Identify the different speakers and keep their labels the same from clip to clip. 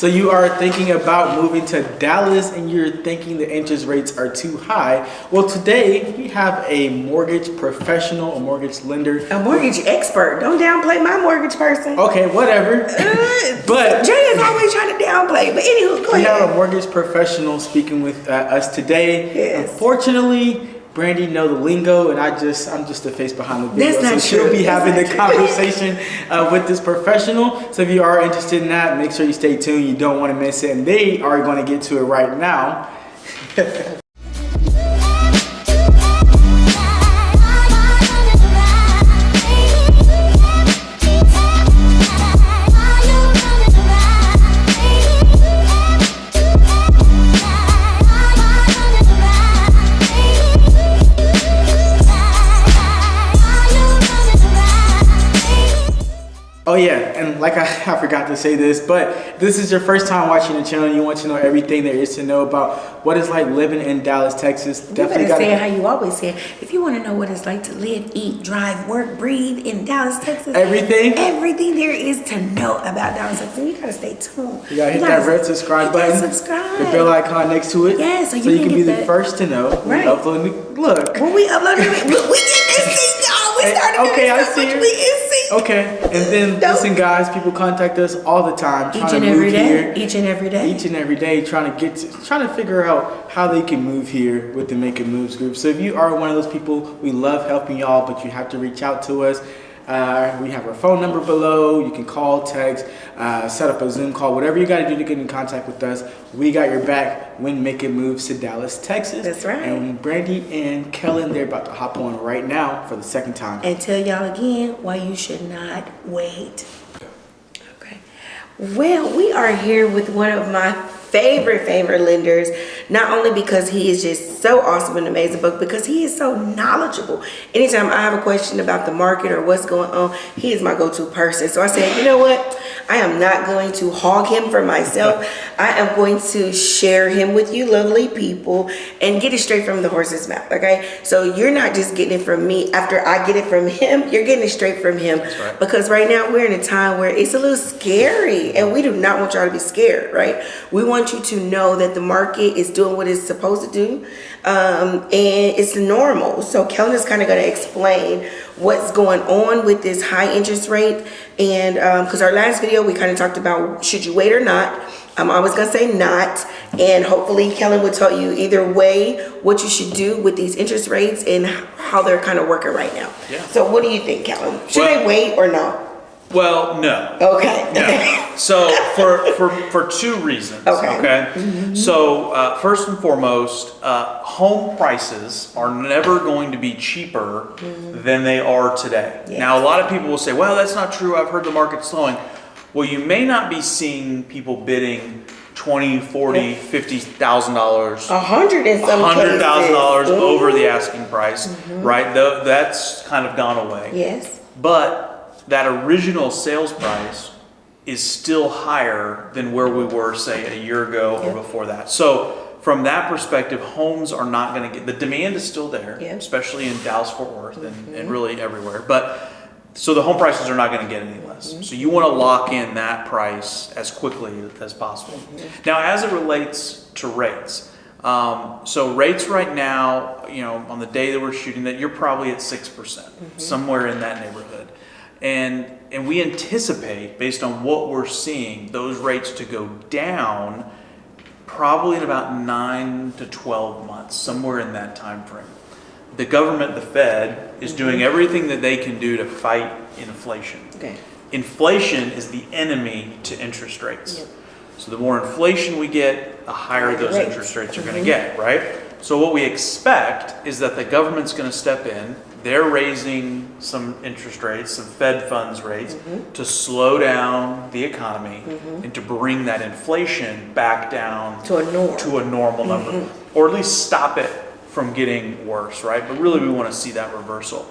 Speaker 1: So you are thinking about moving to Dallas and you're thinking the interest rates are too high. Well, today we have a mortgage professional, a mortgage lender.
Speaker 2: A mortgage expert. Don't downplay my mortgage person.
Speaker 1: Okay, whatever. But
Speaker 2: Jay is always trying to downplay. But anywho, go ahead.
Speaker 1: We have a mortgage professional speaking with us today.
Speaker 2: Yes.
Speaker 1: Unfortunately, Brandy know the lingo, and I'm just the face behind the video.
Speaker 2: That's not
Speaker 1: so she'll
Speaker 2: true.
Speaker 1: be having
Speaker 2: That's
Speaker 1: the
Speaker 2: not true.
Speaker 1: conversation with this professional. So if you are interested in that, make sure you stay tuned. You don't want to miss it, and they are going to get to it right now. Oh yeah, and like I forgot to say this, but this is your first time watching the channel and you want to know everything there is to know about what it's like living in Dallas, Texas.
Speaker 2: You better say it how you always say it. If you want to know what it's like to live, eat, drive, work, breathe in Dallas, Texas.
Speaker 1: Everything
Speaker 2: there is to know about Dallas, Texas. And you gotta stay tuned.
Speaker 1: You gotta hit that red subscribe button.
Speaker 2: Subscribe.
Speaker 1: The bell icon next to it.
Speaker 2: Yeah, so you
Speaker 1: can
Speaker 2: can
Speaker 1: be
Speaker 2: get
Speaker 1: the first to know when we upload look.
Speaker 2: When we upload it, we get this thing, y'all. We started
Speaker 1: okay,
Speaker 2: doing
Speaker 1: I
Speaker 2: so
Speaker 1: see
Speaker 2: much,
Speaker 1: it.
Speaker 2: we in sync.
Speaker 1: Okay, and then listen, guys, people contact us all the time
Speaker 2: Each and every day. Each and every day, trying
Speaker 1: to figure out how they can move here with the Making Moves group. So if you are one of those people, we love helping y'all, but you have to reach out to us. We have our phone number below. You can call, text, set up a Zoom call, whatever you got to do to get in contact with us. We got your back when Making Moves to Dallas, Texas.
Speaker 2: That's right.
Speaker 1: And Brandy and Kellen, they're about to hop on right now for the second time.
Speaker 2: And tell y'all again why you should not wait. Okay. Well, we are here with one of my favorite lenders, not only because he is just so awesome and amazing, but because he is so knowledgeable. Anytime I have a question about the market or what's going on, he is my go-to person. So I said, you know what? I am not going to hog him for myself. I am going to share him with you lovely people and get it straight from the horse's mouth, okay? So you're not just getting it from me after I get it from him, you're getting it straight from him.
Speaker 1: That's right.
Speaker 2: Because right now we're in a time where it's a little scary and we do not want y'all to be scared, right? We want you to know that the market is doing what it's supposed to do, and it's normal. So Kellen is kind of going to explain what's going on with this high interest rate, and because our last video we kind of talked about should you wait or not. I'm always going to say not, and hopefully Kellen will tell you either way what you should do with these interest rates and how they're kind of working right now.
Speaker 1: Yeah.
Speaker 2: So what do you think, Kellen? Should they wait or no?
Speaker 3: Well, no.
Speaker 2: Okay.
Speaker 3: No. So for two reasons.
Speaker 2: Okay.
Speaker 3: So first and foremost, home prices are never going to be cheaper than they are today.
Speaker 2: Yes.
Speaker 3: Now, a lot of people will say, well, that's not true. I've heard the market's slowing. Well, you may not be seeing people bidding $20,000, $40,000, $50,000,
Speaker 2: $100,000
Speaker 3: over the asking price, right? That's kind of gone away.
Speaker 2: Yes.
Speaker 3: But that original sales price is still higher than where we were, say, a year ago or before that. So from that perspective, homes are not going to get, the demand is still there, especially in Dallas-Fort Worth and really everywhere. But so the home prices are not going to get any less. So you want to lock in that price as quickly as possible. Now, as it relates to rates, so rates right now, you know, on the day that we're shooting that, you're probably at 6%, somewhere in that neighborhood. And we anticipate, based on what we're seeing, those rates to go down probably in about 9 to 12 months, somewhere in that time frame. The government, the Fed, is doing everything that they can do to fight inflation.
Speaker 2: Okay.
Speaker 3: Inflation is the enemy to interest rates. So the more inflation we get, the higher those interest rates are going to get, right? So what we expect is that the government's going to step in. They're raising some interest rates, some Fed funds rates, to slow down the economy and to bring that inflation back down
Speaker 2: To a
Speaker 3: normal number, or at least stop it from getting worse, right? But really we want to see that reversal.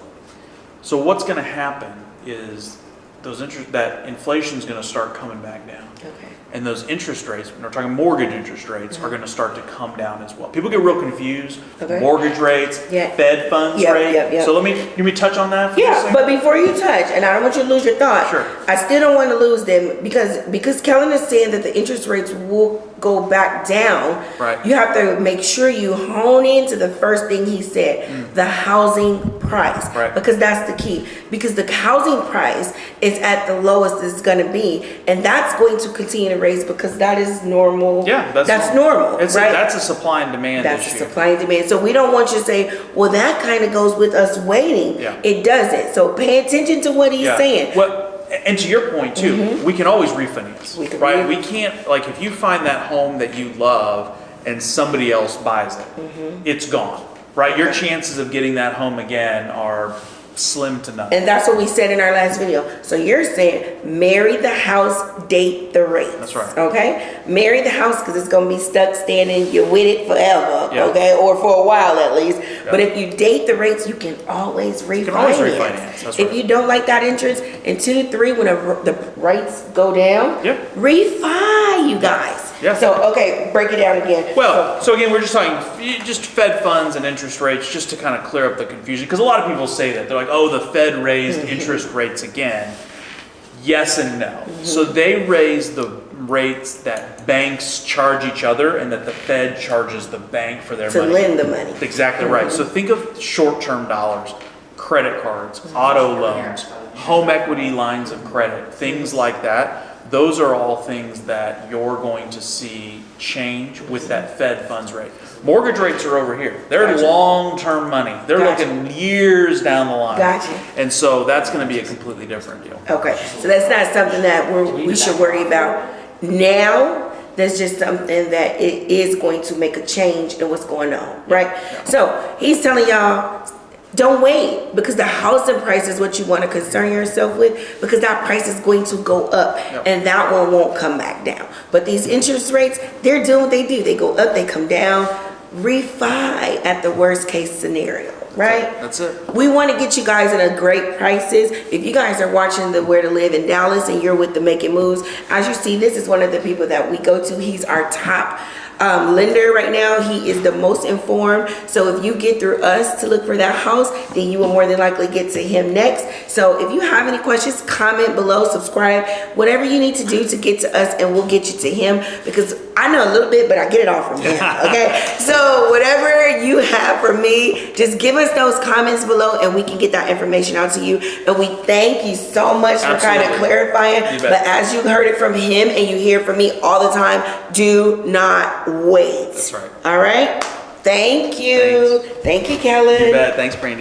Speaker 3: So what's going to happen is that inflation is going to start coming back down.
Speaker 2: Okay.
Speaker 3: And those interest rates, when we're talking mortgage interest rates, are going to start to come down as well. People get real confused.
Speaker 2: Okay.
Speaker 3: Mortgage rates,
Speaker 2: Yeah.
Speaker 3: Fed funds
Speaker 2: Yep,
Speaker 3: rate.
Speaker 2: yep, yep.
Speaker 3: So let me touch on that for just a
Speaker 2: Yeah,
Speaker 3: second?
Speaker 2: but before you touch, and I don't want you to lose your thought.
Speaker 3: Sure.
Speaker 2: I still don't want to lose them because Kellen is saying that the interest rates will go back down.
Speaker 3: Right.
Speaker 2: You have to make sure you hone into the first thing he said, the housing price.
Speaker 3: Right.
Speaker 2: Because that's the key. Because the housing price is at the lowest it's going to be, and that's going to continue to raise because that is normal.
Speaker 3: Yeah,
Speaker 2: that's normal.
Speaker 3: It's
Speaker 2: right?
Speaker 3: that's a supply and demand
Speaker 2: That's
Speaker 3: issue.
Speaker 2: a supply and demand. So we don't want you to say, well, that kind of goes with us waiting.
Speaker 3: Yeah.
Speaker 2: It doesn't. So pay attention to what he's saying.
Speaker 3: Well, and to your point too, we can always refinance,
Speaker 2: We can
Speaker 3: right? We can't, like, if you find that home that you love and somebody else buys it, it's gone, right? Your chances of getting that home again are slim to none.
Speaker 2: And that's what we said in our last video. So you're saying marry the house, date the rates.
Speaker 3: That's right.
Speaker 2: Okay? Marry the house because it's going to be stuck standing. You're with it forever.
Speaker 3: Yeah.
Speaker 2: Okay? Or for a while at least.
Speaker 3: Yeah.
Speaker 2: But if you date the rates, you can always refinance.
Speaker 3: can always refinance. That's
Speaker 2: If
Speaker 3: right.
Speaker 2: you don't like that interest, in 2, 3, when the rates go down,
Speaker 3: Yep.
Speaker 2: refi, you guys.
Speaker 3: Yeah.
Speaker 2: So, okay, break it down again.
Speaker 3: Well, so again, we're just talking just Fed funds and interest rates, just to kind of clear up the confusion. Because a lot of people say that. They're like, oh, the Fed raised interest rates again. Yes and no. So they raise the rates that banks charge each other and that the Fed charges the bank for their
Speaker 2: to
Speaker 3: money.
Speaker 2: lend the money.
Speaker 3: Exactly right. So think of short-term dollars, credit cards, auto loans, home equity lines of credit, things like that. Those are all things that you're going to see change with that Fed funds rate. Mortgage rates are over here. They're
Speaker 2: Gotcha.
Speaker 3: long-term money. They're
Speaker 2: Gotcha.
Speaker 3: looking years down the line.
Speaker 2: Gotcha.
Speaker 3: And so that's going to be a completely different deal.
Speaker 2: Okay, so that's not something that we should worry about now. That's just something that it is going to make a change in what's going on, right?
Speaker 3: Yeah.
Speaker 2: So he's telling y'all, don't wait because the housing price is what you want to concern yourself with because that price is going to go up and that one won't come back down. But these interest rates, they're doing what they do. They go up, they come down. Refi at the worst case scenario, right?
Speaker 3: That's it.
Speaker 2: We want to get you guys at a great prices. If you guys are watching the Where to Live in Dallas and you're with the Making Moves, as you see, this is one of the people that we go to. He's our top lender right now. He is the most informed. So if you get through us to look for that house, then you will more than likely get to him next. So if you have any questions, comment below, subscribe, whatever you need to do to get to us, and we'll get you to him because I know a little bit, but I get it all from him. Okay. So whatever you have for me, just give us those comments below and we can get that information out to you. And we thank you so much for kind of
Speaker 3: Absolutely.
Speaker 2: clarifying.
Speaker 3: You bet.
Speaker 2: But as you heard it from him and you hear from me all the time, do not wait.
Speaker 3: That's right.
Speaker 2: All right. Thank you.
Speaker 3: Thanks.
Speaker 2: Thank you, Kellen.
Speaker 3: You bet. Thanks, Brandy.